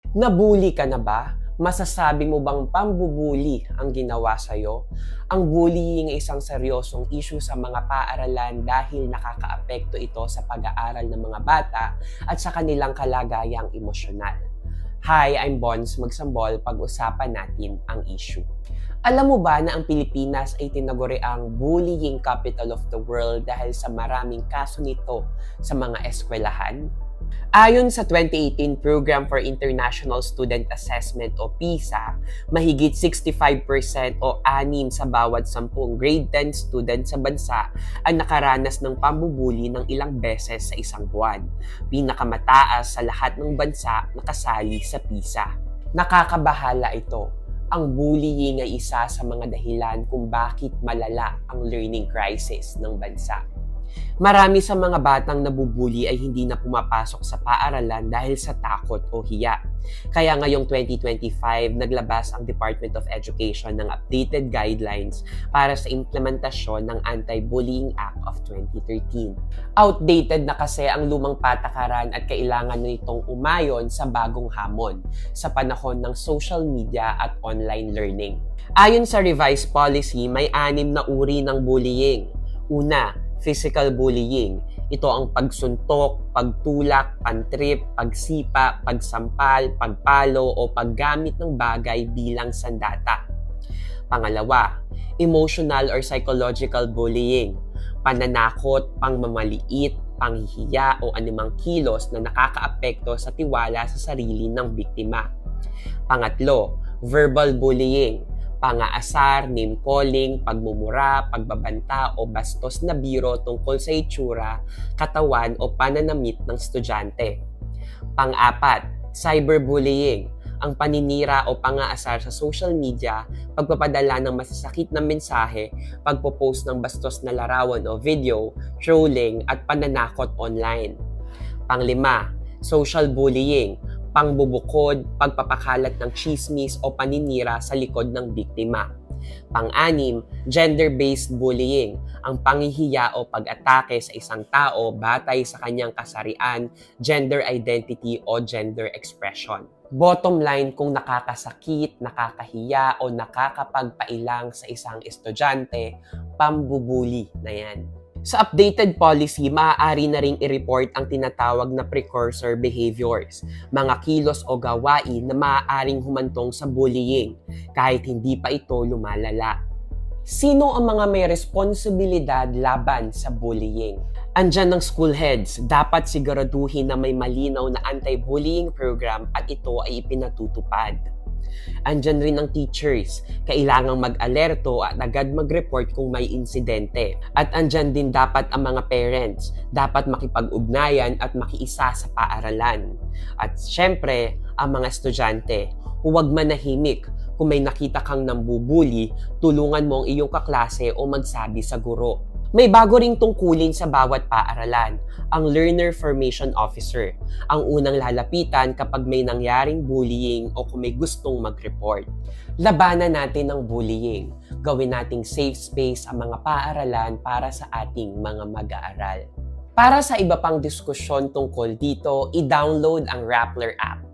Nabully ka na ba? Masasabi mo bang pambubuli ang ginawa sa'yo? Ang bullying ay isang seryosong issue sa mga paaralan dahil nakakaapekto ito sa pag-aaral ng mga bata at sa kanilang kalagayang emosyonal. Hi, I'm Bons Magsambol. Pag-usapan natin ang issue. Alam mo ba na ang Pilipinas ay tinaguri ang bullying capital of the world dahil sa maraming kaso nito sa mga eskwelahan? Ayon sa 2018 Program for International Student Assessment o PISA, mahigit 65% o 6 sa bawat 10 grade 10 students sa bansa ang nakaranas ng pambubuli ng ilang beses sa isang buwan. Pinakamataas sa lahat ng bansa na kasali sa PISA. Nakakabahala ito. Ang bullying ay isa sa mga dahilan kung bakit malala ang learning crisis ng bansa. Marami sa mga batang nabubuli ay hindi na pumapasok sa paaralan dahil sa takot o hiya. Kaya ngayong 2025, naglabas ang Department of Education ng updated guidelines para sa implementasyon ng Anti-Bullying Act of 2013. Outdated na kasi ang lumang patakaran at kailangan nitong umayon sa bagong hamon sa panahon ng social media at online learning. Ayon sa revised policy, may 6 na uri ng bullying. Una, physical bullying. Ito ang pagsuntok, pagtulak, pantrip, pagsipa, pagsampal, pagpalo o paggamit ng bagay bilang sandata. Pangalawa, emotional or psychological bullying. Pananakot, pangmamaliit, panghihiya o anumang kilos na nakakaapekto sa tiwala sa sarili ng biktima. Pangatlo, verbal bullying. Pang-aasar, name-calling, pagmumura, pagbabanta o bastos na biro tungkol sa itsura, katawan o pananamit ng estudyante. Pang-apat, cyberbullying. Ang paninira o pang-aasar sa social media, pagpapadala ng masasakit na mensahe, pagpo-post ng bastos na larawan o video, trolling at pananakot online. Pang-5, social bullying. Pangbubukod, pagpapakalat ng chismis o paninira sa likod ng biktima. Pang-6, gender-based bullying, ang panghihiya o pag-atake sa isang tao batay sa kanyang kasarian, gender identity o gender expression. Bottom line, kung nakakasakit, nakakahiya o nakakapagpailang sa isang estudyante, pambubuli na yan. Sa updated policy, maaari na ring i-report ang tinatawag na precursor behaviors, mga kilos o gawain na maaaring humantong sa bullying kahit hindi pa ito lumalala. Sino ang mga may responsibilidad laban sa bullying? Andyan ng school heads, dapat siguraduhin na may malinaw na anti-bullying program at ito ay ipinatutupad. Andyan rin ang teachers, kailangang mag-alerto at agad mag-report kung may insidente. At andyan din dapat ang mga parents, dapat makipag-ugnayan at makiisa sa paaralan. At syempre, ang mga estudyante, huwag manahimik. Kung may nakita kang nambubuli, tulungan mo ang iyong kaklase o magsabi sa guro. May bago ring tungkulin sa bawat paaralan, ang Learner Formation Officer, ang unang lalapitan kapag may nangyaring bullying o kung may gustong mag-report. Labanan natin ang bullying. Gawin nating safe space ang mga paaralan para sa ating mga mag-aaral. Para sa iba pang diskusyon tungkol dito, i-download ang Rappler app.